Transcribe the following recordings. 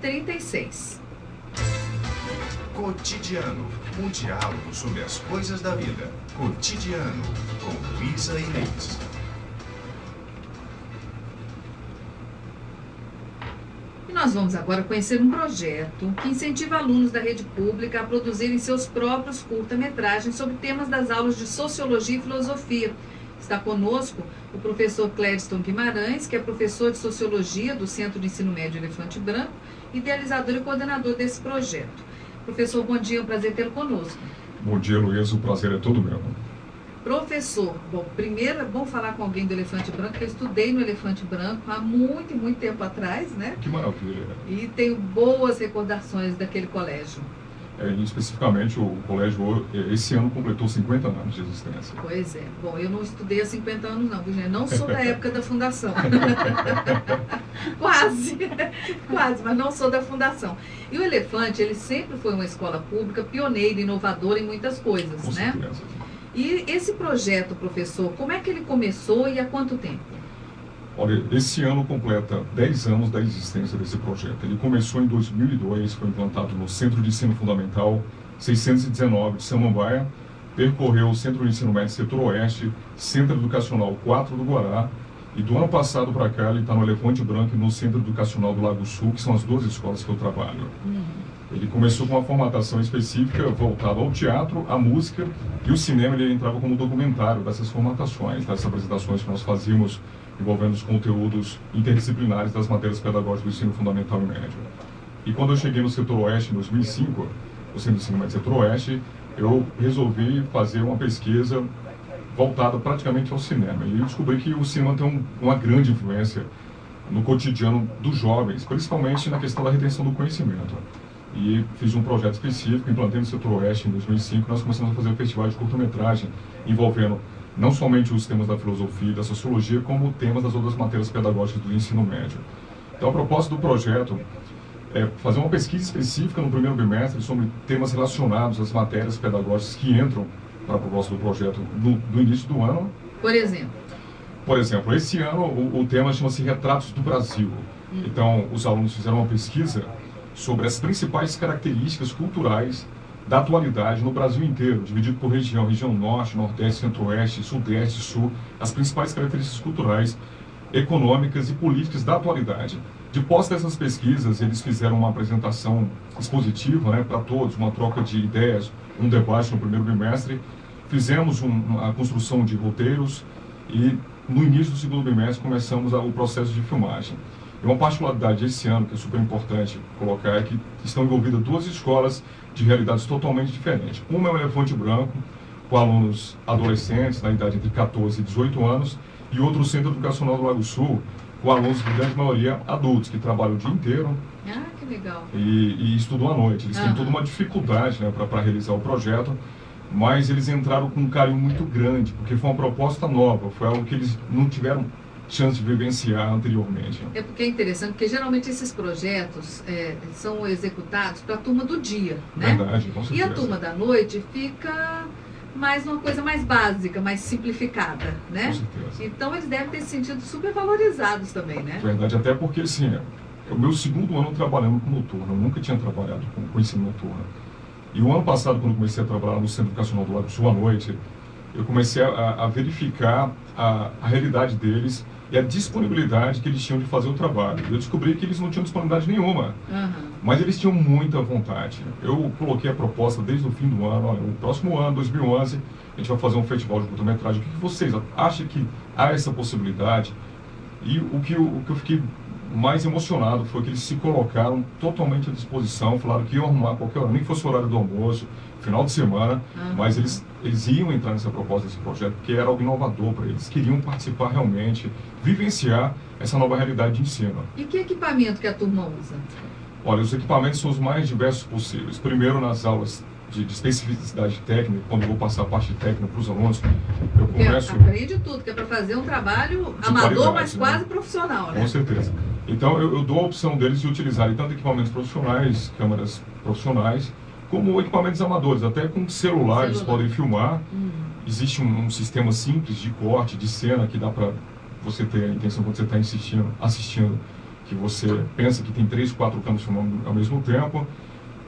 36. Cotidiano, um diálogo sobre as coisas da vida. Cotidiano, com Luísa Inês. E nós vamos agora conhecer um projeto que incentiva alunos da rede pública a produzirem seus próprios curta-metragens sobre temas das aulas de Sociologia e Filosofia. Está conosco o professor Clériston Guimarães, que é professor de Sociologia do Centro de Ensino Médio Elefante Branco, idealizador e coordenador desse projeto. Professor, bom dia, é um prazer tê-lo conosco. Bom dia, Luísa, o prazer é todo meu. Professor, bom, primeiro é bom falar com alguém do Elefante Branco, que eu estudei no Elefante Branco há muito, muito tempo atrás, né? Que maravilha. E tenho boas recordações daquele colégio. Especificamente, o colégio esse ano completou 50 anos de existência. Pois é. Bom, eu não estudei há 50 anos não, viu, gente? Não sou da época da fundação. Quase, mas não sou da fundação. E o Elefante, ele sempre foi uma escola pública pioneira, inovadora em muitas coisas, Com né? certeza. E esse projeto, professor, como é que ele começou e há quanto tempo? Olha, esse ano completa 10 anos da existência desse projeto. Ele começou em 2002, foi implantado no Centro de Ensino Fundamental 619 de Samambaia, percorreu o Centro de Ensino Médio Setor Oeste, Centro Educacional 4 do Guará, e do ano passado para cá ele está no Elefante Branco e no Centro Educacional do Lago Sul, que são as duas escolas que eu trabalho. Ele começou com uma formatação específica voltada ao teatro, à música, e o cinema ele entrava como documentário dessas formatações, dessas apresentações que nós fazíamos envolvendo os conteúdos interdisciplinares das matérias pedagógicas do ensino fundamental e médio. E quando eu cheguei no Setor Oeste em 2005, o Centro de Ensino Médio Setor Oeste, eu resolvi fazer uma pesquisa voltada praticamente ao cinema. E eu descobri que o cinema tem uma grande influência no cotidiano dos jovens, principalmente na questão da retenção do conhecimento. E fiz um projeto específico, implantei no Setor Oeste em 2005, nós começamos a fazer um festival de curta-metragem envolvendo não somente os temas da filosofia e da sociologia, como temas das outras matérias pedagógicas do ensino médio. Então, a proposta do projeto é fazer uma pesquisa específica no primeiro bimestre sobre temas relacionados às matérias pedagógicas que entram para a proposta do projeto no início do ano. Por exemplo, esse ano o tema chama-se Retratos do Brasil. Então, os alunos fizeram uma pesquisa sobre as principais características culturais da atualidade no Brasil inteiro, dividido por região norte, nordeste, centro-oeste, sudeste, sul, as principais características culturais, econômicas e políticas da atualidade. De posse dessas pesquisas, eles fizeram uma apresentação expositiva, né, para todos, uma troca de ideias, um debate no primeiro bimestre, fizemos a construção de roteiros e no início do segundo bimestre começamos o processo de filmagem. E uma particularidade esse ano, que é super importante colocar, é que estão envolvidas duas escolas de realidades totalmente diferentes. Uma é o Elefante Branco, com alunos adolescentes, na idade entre 14 e 18 anos, e outro o Centro Educacional do Lago Sul, com alunos, de grande maioria, adultos, que trabalham o dia inteiro. Ah, que legal. E estudam à noite. Eles têm toda uma dificuldade, né, para realizar o projeto, mas eles entraram com um carinho muito grande, porque foi uma proposta nova, foi algo que eles não tiveram chance de vivenciar anteriormente. É porque é interessante, porque geralmente esses projetos são executados para a turma do dia, né? Verdade, com certeza. E a turma da noite fica mais uma coisa mais básica, mais simplificada, né? Com certeza. Então eles devem ter se sentido super valorizados também, né? Verdade, até porque assim, é o meu segundo ano trabalhando com noturno, eu nunca tinha trabalhado com ensino noturno. E o ano passado, quando eu comecei a trabalhar no Centro Educacional do Lago Sul à noite, eu comecei a verificar a realidade deles e a disponibilidade que eles tinham de fazer o trabalho. Eu descobri que eles não tinham disponibilidade nenhuma, mas eles tinham muita vontade. Eu coloquei a proposta desde o fim do ano, olha, no próximo ano, 2011, a gente vai fazer um festival de curta-metragem. O que vocês acham que há essa possibilidade? E o que eu fiquei mais emocionado foi que eles se colocaram totalmente à disposição, falaram que iam arrumar qualquer hora, nem que fosse o horário do almoço, final de semana, mas eles iam entrar nessa proposta desse projeto, porque era algo inovador para eles, queriam participar realmente, vivenciar essa nova realidade de ensino. E que equipamento que a turma usa? Olha, os equipamentos são os mais diversos possíveis. Primeiro, nas aulas de especificidade técnica, quando eu vou passar a parte técnica para os alunos, eu começo... Aprende tudo, que é para fazer um trabalho amador, mas quase profissional, né? Com certeza. Então, eu dou a opção deles de utilizarem tanto equipamentos profissionais, câmeras profissionais, como equipamentos amadores, até com celulares podem filmar. Existe um sistema simples de corte, de cena, que dá para você ter a intenção quando você está assistindo, que você pensa que tem 3, 4 câmeras filmando ao mesmo tempo.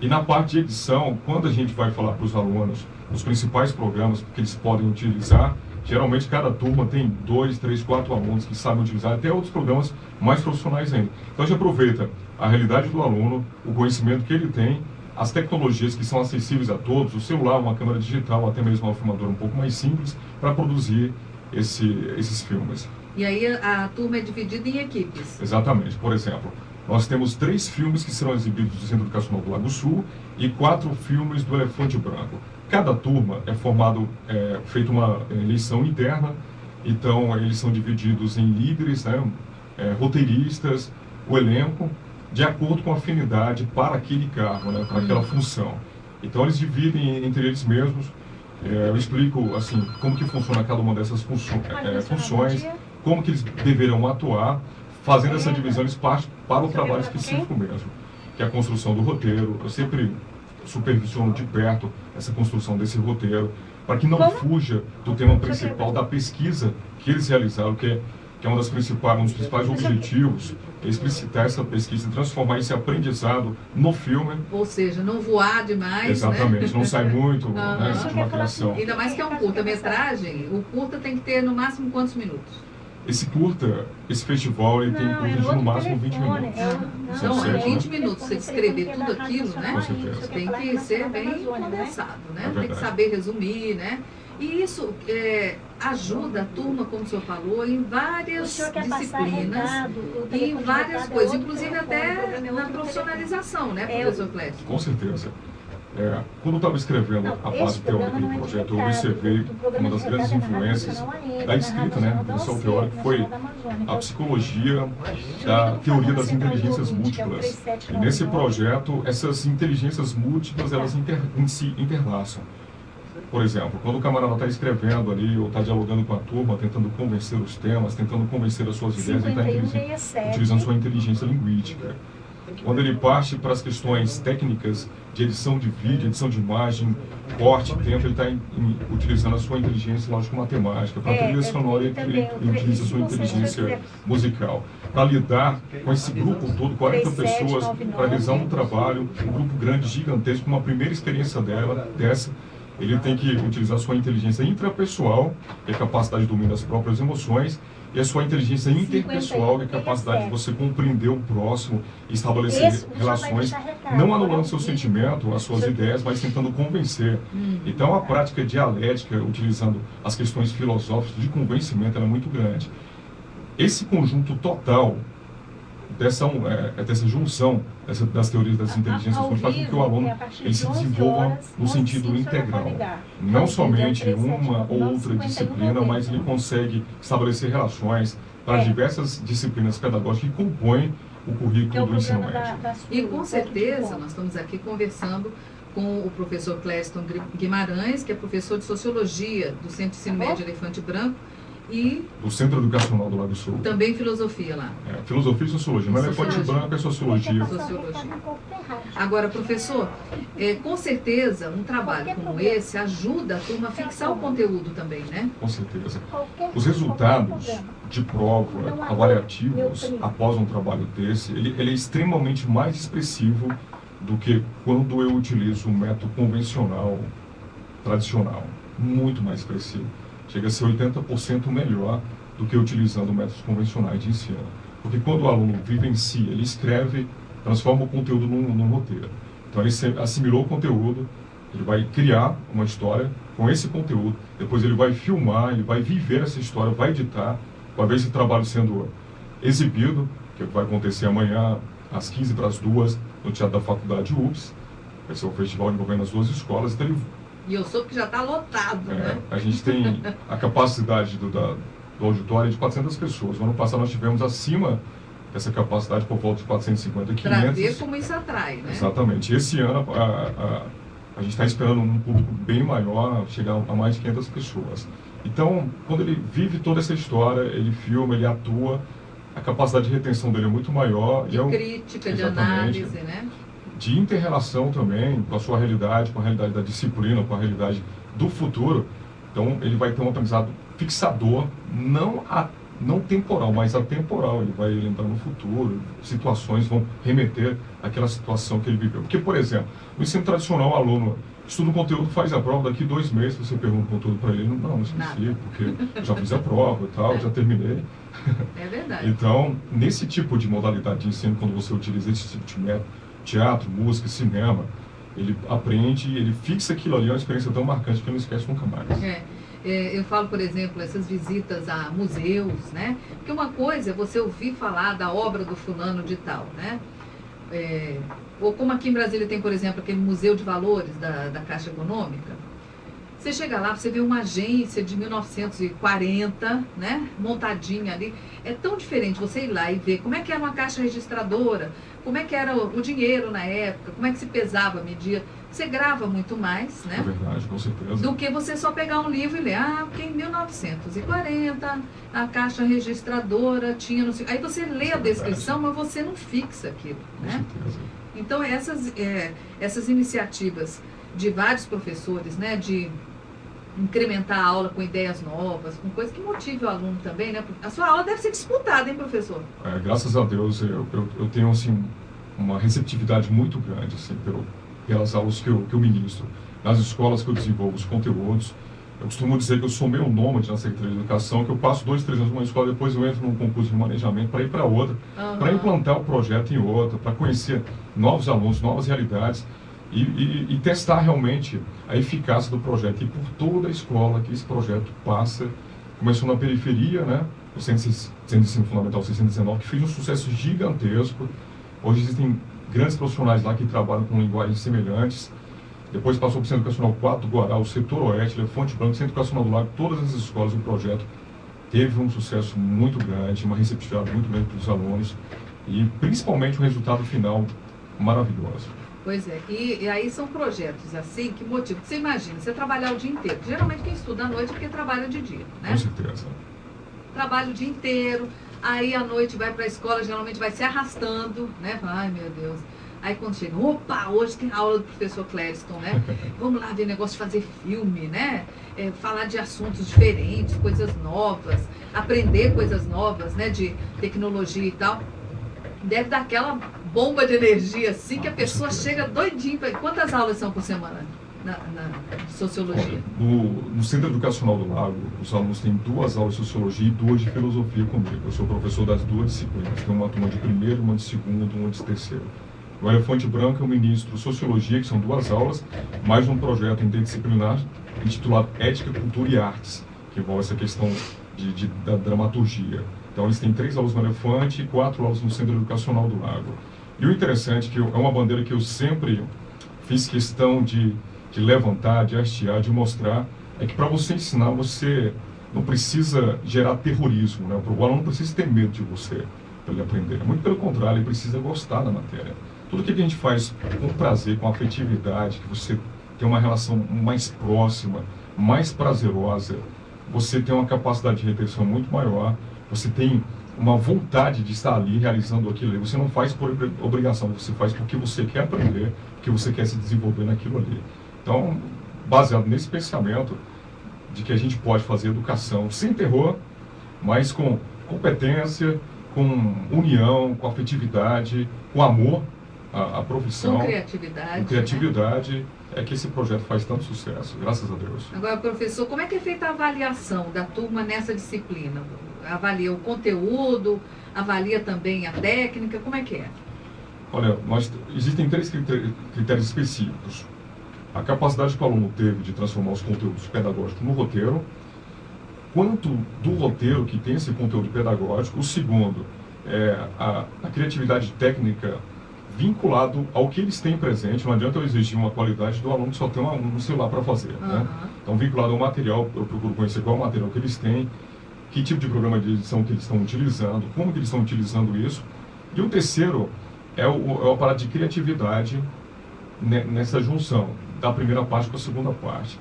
E na parte de edição, quando a gente vai falar para os alunos os principais programas que eles podem utilizar, geralmente cada turma tem 2, 3, 4 alunos que sabem utilizar até outros programas mais profissionais ainda. Então a gente aproveita a realidade do aluno, o conhecimento que ele tem, as tecnologias que são acessíveis a todos, o celular, uma câmera digital, até mesmo uma filmadora um pouco mais simples, para produzir esses filmes. E aí a turma é dividida em equipes? Exatamente. Por exemplo, nós temos 3 filmes que serão exibidos no Centro Educacional do Lago Sul e 4 filmes do Elefante Branco. Cada turma é feita uma eleição interna, então eles são divididos em líderes, né, roteiristas, o elenco, de acordo com a afinidade para aquele cargo, né, para aquela função. Então eles dividem entre eles mesmos. Eu explico assim como que funciona cada uma dessas funções, como que eles deverão atuar. Fazendo essa divisão, eles partem para o trabalho específico mesmo, que é a construção do roteiro. Eu sempre supervisiono de perto essa construção desse roteiro, para que não fuja do tema principal da pesquisa que eles realizaram, que é um dos principais objetivos, é explicitar essa pesquisa e transformar esse aprendizado no filme. Ou seja, não voar demais, exatamente, né? Não sai muito né, de uma criação. Ainda mais que é um curta-metragem, o curta tem que ter no máximo quantos minutos? Esse festival, ele tem curta de no máximo 20 minutos. Então, 20 minutos, você escrever tudo Com aquilo, né? certeza. Tem que ser bem condensado, né? Tem que saber resumir, né? E isso ajuda a turma, como o senhor falou, em várias disciplinas e em várias coisas, inclusive até na profissionalização, né, professor Clécio? Com certeza. Quando eu estava escrevendo a base teórica do projeto, eu observei uma das grandes influências da escrita, né, do seu teórico, foi a psicologia da teoria das inteligências múltiplas. E nesse projeto, essas inteligências múltiplas, elas se interlaçam. Por exemplo, quando o camarada está escrevendo ali, ou está dialogando com a turma, tentando convencer os temas, tentando convencer as suas ideias, ele está utilizando sua inteligência linguística. Quando ele parte para as questões técnicas de edição de vídeo, edição de imagem, corte, tempo, ele está utilizando a sua inteligência lógico-matemática. Para a trilha sonora, ele utiliza a sua inteligência musical. Para lidar com esse grupo todo, 40 pessoas, para realizar um trabalho, um grupo grande, gigantesco, uma primeira experiência dessa, ele tem que utilizar a sua inteligência intrapessoal, que é a capacidade de dominar as próprias emoções, e a sua inteligência interpessoal, que é a capacidade de você compreender o próximo e estabelecer relações, não anulando seu sentimento, as suas ideias, mas tentando convencer. Então, a prática dialética, utilizando as questões filosóficas de convencimento, ela é muito grande. Esse conjunto total dessa junção das teorias das inteligências faz com que o aluno ele se desenvolva no sentido integral. Não somente uma ou outra disciplina, mas ele consegue estabelecer relações para diversas disciplinas pedagógicas que compõem o currículo do ensino médio. E com certeza, nós estamos aqui conversando com o professor Cléston Guimarães, que é professor de Sociologia do Centro de Ensino Médio Elefante Branco, e do Centro Educacional do Lago Sul. Também filosofia lá. Filosofia e sociologia. Mas Elefante Branco é sociologia. Agora, professor, com certeza um trabalho como esse ajuda a turma a fixar o conteúdo também, né? Com certeza. Os resultados de prova, avaliativos, após um trabalho desse, ele é extremamente mais expressivo do que quando eu utilizo um método convencional, tradicional. Muito mais expressivo. Chega a ser 80% melhor do que utilizando métodos convencionais de ensino. Porque quando o aluno vivencia, ele escreve, transforma o conteúdo num roteiro. Então ele assimilou o conteúdo, ele vai criar uma história com esse conteúdo, depois ele vai filmar, ele vai viver essa história, vai editar, vai ver esse trabalho sendo exibido, que vai acontecer amanhã às 11h no Teatro da Faculdade UFS, vai ser um festival envolvendo as 2 escolas, então ele... E eu soube que já está lotado, né? A gente tem a capacidade do auditório de 400 pessoas. No ano passado nós tivemos acima dessa capacidade por volta de 450, 500. Para ver como isso atrai, né? Exatamente. E esse ano a gente está esperando um público bem maior, chegar a mais de 500 pessoas. Então, quando ele vive toda essa história, ele filma, ele atua, a capacidade de retenção dele é muito maior. De crítica, de análise, né? De inter-relação também com a sua realidade, com a realidade da disciplina, com a realidade do futuro. Então, ele vai ter um aprendizado fixador, não não temporal, mas atemporal. Ele vai lembrar no futuro, situações vão remeter àquela situação que ele viveu. Porque, por exemplo, no ensino tradicional, o aluno estuda o conteúdo, faz a prova, daqui 2 meses você pergunta o conteúdo para ele, não esqueci, porque já fiz a prova e tal, já terminei. É verdade. Então, nesse tipo de modalidade de ensino, quando você utiliza esse tipo de método, teatro, música, cinema, ele aprende, ele fixa aquilo ali, é uma experiência tão marcante que ele não esquece nunca mais. Eu falo, por exemplo, essas visitas a museus, né? Porque uma coisa é você ouvir falar da obra do fulano de tal, né? Ou como aqui em Brasília tem, por exemplo, aquele Museu de Valores da Caixa Econômica. Você chega lá, você vê uma agência de 1940, né, montadinha ali. É tão diferente você ir lá e ver como é que era uma caixa registradora, como é que era o dinheiro na época, como é que se pesava, media. Você grava muito mais, né? É verdade, com certeza. Do que você só pegar um livro e ler, porque em 1940 a caixa registradora tinha... Aí você lê a descrição, mas você não fixa aquilo, né? Com certeza. Então essas iniciativas de vários professores, né, de incrementar a aula com ideias novas, com coisas que motive o aluno também, né? A sua aula deve ser disputada, hein, professor? Graças a Deus, eu tenho, assim, uma receptividade muito grande, assim, pelas aulas que eu ministro. Nas escolas que eu desenvolvo os conteúdos, eu costumo dizer que eu sou meio nômade na Secretaria de Educação, que eu passo 2, 3 anos numa escola, depois eu entro num concurso de manejamento para ir para outra, para implantar o projeto em outra, para conhecer novos alunos, novas realidades, e testar realmente a eficácia do projeto. E por toda a escola que esse projeto passa, começou na periferia, né? O Centro de Ensino Fundamental 619, que fez um sucesso gigantesco. Hoje existem grandes profissionais lá que trabalham com linguagens semelhantes. Depois passou para o Centro Educacional 4 do Guará, o Setor Oeste, Elefante Branco, Centro Educacional do Lago, todas essas escolas, o projeto teve um sucesso muito grande, uma receptividade muito grande para os alunos e principalmente um resultado final maravilhoso. Pois é, e aí são projetos assim que motivam. Você imagina, você trabalhar o dia inteiro. Geralmente quem estuda à noite é porque trabalha de dia, né? Com certeza. Trabalha o dia inteiro, aí à noite vai para a escola, geralmente vai se arrastando, né? Ai, meu Deus. Aí quando chega, opa, hoje tem aula do professor Clériston, né? Vamos lá ver negócio de fazer filme, né? Falar de assuntos diferentes, coisas novas, aprender coisas novas, né? De tecnologia e tal. Deve dar aquela bomba de energia assim que a pessoa chega doidinho. Quantas aulas são por semana na sociologia? No Centro Educacional do Lago, os alunos têm 2 aulas de sociologia e 2 de filosofia comigo. Eu sou professor das 2 disciplinas. Tem uma turma de primeiro, uma de segundo, uma de terceiro. No Elefante Branco eu ministro sociologia, que são 2 aulas, mais um projeto interdisciplinar intitulado Ética, Cultura e Artes, que envolve essa questão da dramaturgia. Então eles têm 3 aulas no Elefante e 4 aulas no Centro Educacional do Lago. E o interessante é que é uma bandeira que eu sempre fiz questão de levantar, de hastear, de mostrar, é que para você ensinar, você não precisa gerar terrorismo, né? O aluno não precisa ter medo de você para ele aprender. Muito pelo contrário, ele precisa gostar da matéria. Tudo que a gente faz com prazer, com afetividade, que você tem uma relação mais próxima, mais prazerosa, você tem uma capacidade de retenção muito maior, você tem uma vontade de estar ali realizando aquilo ali. Você não faz por obrigação, você faz porque você quer aprender, porque você quer se desenvolver naquilo ali. Então, baseado nesse pensamento de que a gente pode fazer educação sem terror, mas com competência, com união, com afetividade, com amor à profissão. Com criatividade. Com criatividade, né? É que esse projeto faz tanto sucesso, graças a Deus. Agora, professor, como é que é feita a avaliação da turma nessa disciplina? Avalia o conteúdo, avalia também a técnica, como é que é? Olha, existem 3 critérios específicos. A capacidade que o aluno teve de transformar os conteúdos pedagógicos no roteiro, quanto do roteiro que tem esse conteúdo pedagógico. O segundo é a criatividade técnica vinculado ao que eles têm presente. Não adianta eu exigir uma qualidade do aluno que só tem um celular para fazer, né? Então, vinculado ao material, eu procuro conhecer qual é o material que eles têm, que tipo de programa de edição que eles estão utilizando, como que eles estão utilizando isso. E o terceiro é o aparato de criatividade nessa junção da primeira parte com a segunda parte.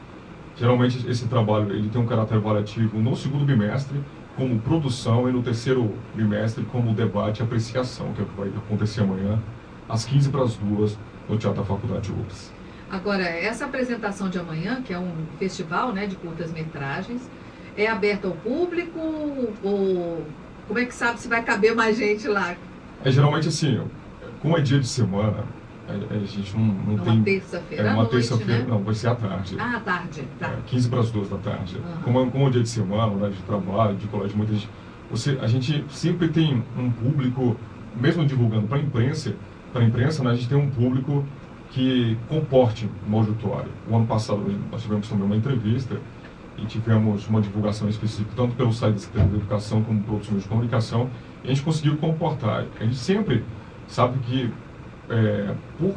Geralmente esse trabalho ele tem um caráter avaliativo no segundo bimestre, como produção, e no terceiro bimestre como debate e apreciação, que é o que vai acontecer amanhã, às 1:45, no Teatro da Faculdade UFS. Agora, essa apresentação de amanhã, que é um festival, né, de curtas-metragens, É aberto ao público ou como é que sabe se vai caber mais gente lá? Geralmente assim, como é dia de semana, a gente não tem... Uma terça-feira à uma noite, terça-feira, né? não, vai ser à tarde. Ah, à tarde, tá. 15 para as 2 da tarde. Como é dia de semana, né, de trabalho, de colégio, muita gente... a gente sempre tem um público, mesmo divulgando para a imprensa, né, a gente tem um público que comporte no auditório. O ano passado nós tivemos também uma entrevista e tivemos uma divulgação específica, tanto pelo site da Secretaria de Educação como por outros meios de comunicação, e a gente conseguiu comportar. A gente sempre sabe que, por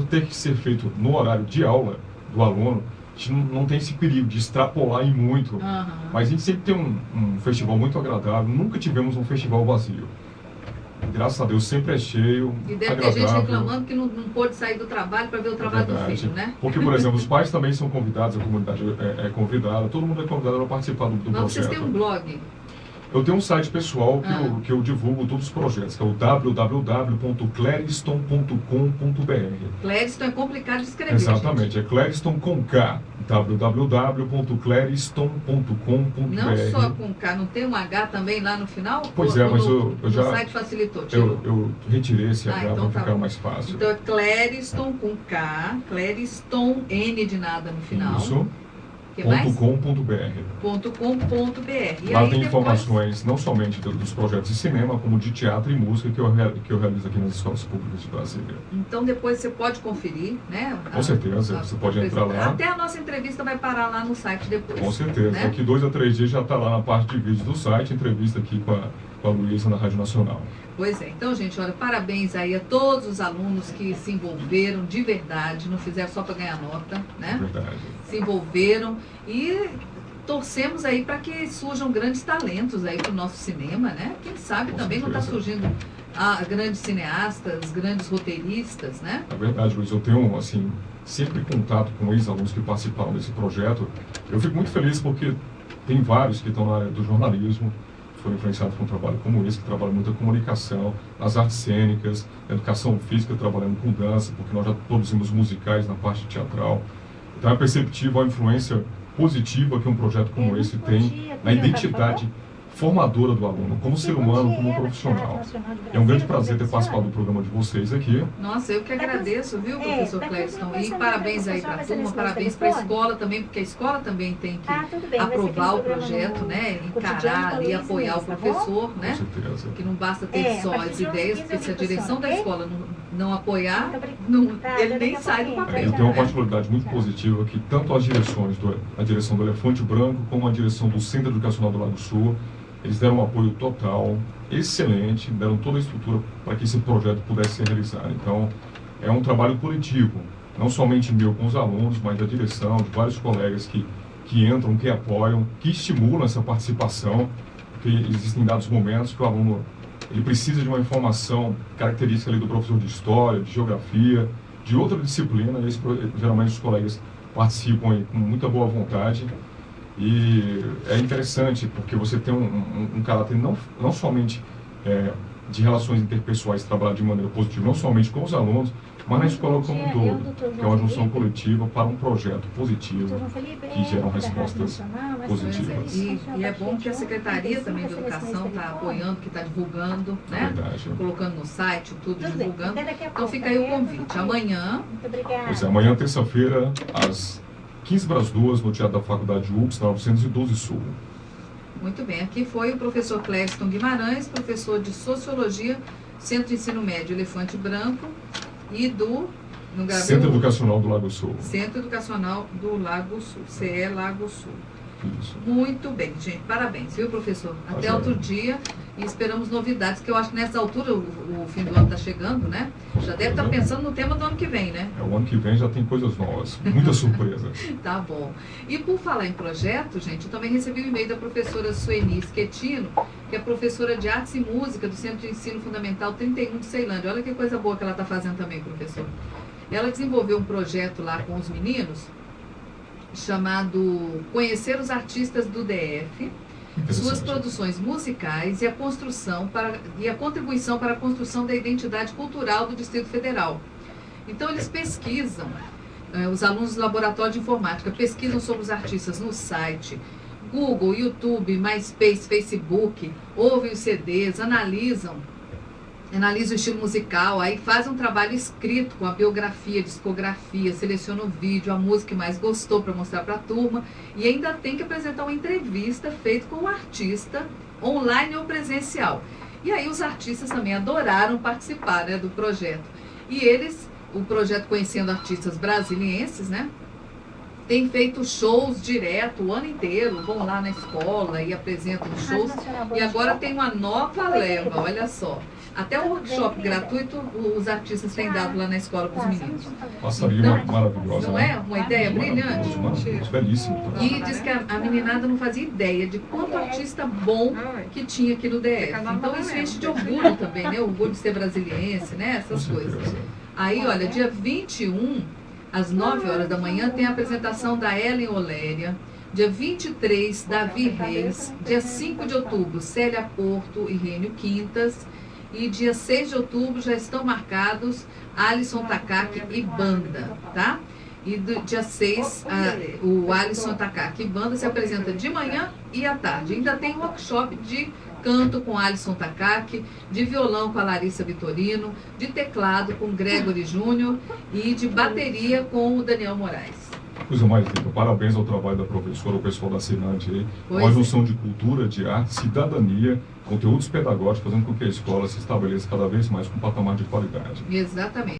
ter que ser feito no horário de aula do aluno, a gente não tem esse perigo de extrapolar e muito, mas a gente sempre tem um festival muito agradável, nunca tivemos um festival vazio. Graças a Deus sempre é cheio, e deve agradável. ter gente reclamando que não pôde sair do trabalho para ver o trabalho do filho, né? Porque, por exemplo, os pais também são convidados, a comunidade é convidada, todo mundo é convidado a participar do projeto. Mas vocês têm um blog? Eu tenho um site pessoal que eu divulgo todos os projetos, que é o www.cleriston.com.br. Cleriston é complicado de escrever, Exatamente, gente. é Cleriston com K, www.cleriston.com.br. Não só com K, não tem um H também lá no final? Pois é, mas eu já... O site facilitou, tirou. Eu retirei esse H então para ficar mais fácil. Então é Cleriston com K, Cleriston, N de nada no final. Isso. .com.br. Lá tem informações não somente dos projetos de cinema, como de teatro e música que eu realizo aqui nas escolas públicas de Brasília. Então depois você pode conferir, né? Com certeza, você pode entrar lá. Até a nossa entrevista vai parar lá no site depois. Com certeza, né? Daqui 2 a 3 dias já está lá na parte de vídeo do site, entrevista aqui com a Luísa na Rádio Nacional. Pois é, então gente, olha, parabéns aí a todos os alunos que se envolveram de verdade, não fizeram só para ganhar nota, né? Verdade. Se envolveram e torcemos aí para que surjam grandes talentos aí para o nosso cinema, né? Quem sabe Com também certeza. não está surgindo grandes cineastas, grandes roteiristas, né? É verdade, Luiz, eu tenho, assim, sempre contato com ex-alunos que participaram desse projeto. Eu fico muito feliz porque tem vários que estão na área do jornalismo, foram influenciados por um trabalho como esse, que trabalha muito a comunicação, nas artes cênicas, na educação física, trabalhando com dança, porque nós já produzimos musicais na parte teatral. Então é perceptível a influência positiva que um projeto como esse tem na identidade formadora do aluno, como ser humano, como profissional. É um grande prazer ter participado do programa de vocês aqui. Nossa, eu que agradeço, viu, professor Cleriston? E parabéns aí para a turma, parabéns para a escola também, porque a escola também tem que aprovar o projeto, né? Encarar ali, apoiar o professor, né? Com certeza. Que não basta ter só as ideias, porque se a direção da escola não apoiar, ele nem sai do papel. Eu tenho uma particularidade muito positiva que tanto as direções, a direção do Elefante Branco, como a direção do Centro Educacional do Lago Sul, eles deram um apoio total, excelente, deram toda a estrutura para que esse projeto pudesse ser realizado. Então, é um trabalho coletivo, não somente meu com os alunos, mas da direção, de vários colegas que entram, que apoiam, que estimulam essa participação, porque existem dados momentos que o aluno ele precisa de uma informação característica ali do professor de história, de geografia, de outra disciplina, e geralmente os colegas participam aí com muita boa vontade. E é interessante porque você tem um caráter não somente de relações interpessoais trabalhado de maneira positiva, não somente com os alunos, mas na escola como um todo, que é uma junção coletiva para um projeto positivo que geram respostas positivas. E é bom que a Secretaria também de Educação está apoiando, que está divulgando, né? Verdade. Colocando no site, tudo divulgando. Então fica aí o convite. Amanhã. Pois é, amanhã, terça-feira, às 15 para as 2, no Teatro da Faculdade UPS, na 912 Sul. Muito bem, aqui foi o professor Cleriston Guimarães, professor de Sociologia, Centro de Ensino Médio Elefante Branco e Centro Educacional do Lago Sul. Centro Educacional do Lago Sul, CE Lago Sul. Isso. Muito bem, gente, parabéns, viu, professor? Até outro dia e esperamos novidades, que eu acho que nessa altura o fim do ano está chegando, né? Já deve estar pensando no tema do ano que vem, né? O ano que vem já tem coisas novas, muitas surpresas. Tá bom. E por falar em projeto, gente, eu também recebi um e-mail da professora Sueni Schettino, que é professora de Artes e Música do Centro de Ensino Fundamental 31 de Ceilândia. Olha que coisa boa que ela está fazendo também, professor. Ela desenvolveu um projeto lá com os meninos, chamado Conhecer os Artistas do DF, suas produções musicais e a contribuição para a construção da identidade cultural do Distrito Federal. Então eles pesquisam, os alunos do Laboratório de Informática pesquisam sobre os artistas no site, Google, YouTube, MySpace, Facebook, ouvem os CDs, analisam o estilo musical, aí faz um trabalho escrito com a biografia, discografia, seleciona o vídeo, a música que mais gostou para mostrar para a turma, e ainda tem que apresentar uma entrevista feita com o artista, online ou presencial. E aí os artistas também adoraram participar, né, do projeto. E o projeto Conhecendo Artistas Brasilienses, né, tem feito shows direto o ano inteiro, vão lá na escola e apresentam shows. E agora tem uma nova leva, olha só. Até o workshop gratuito os artistas têm dado lá na escola para os meninos. Passaria maravilhosa. Não é? Uma ideia brilhante? Maravilhoso, belíssimo. E diz que a meninada não fazia ideia de quanto artista bom que tinha aqui no DF. Então isso enche de orgulho também, né? O orgulho de ser brasiliense, né? Essas coisas. Aí, olha, dia 21, às 9 horas da manhã, tem a apresentação da Ellen Oléria. Dia 23, Davi Reis. Dia 5 de outubro, Célia Porto e Rênio Quintas. E dia 6 de outubro já estão marcados Alisson Takaki e Banda, tá? E do dia 6, o Alisson Takaki e Banda se apresenta de manhã e à tarde. Ainda tem um workshop de canto com Alisson Takaki, de violão com a Larissa Vitorino, de teclado com Gregory Júnior e de bateria com o Daniel Moraes. Coisa mais linda. Parabéns ao trabalho da professora, o pessoal da Cenade aí. Uma junção de cultura, de arte, cidadania, conteúdos pedagógicos, fazendo com que a escola se estabeleça cada vez mais com um patamar de qualidade. Exatamente.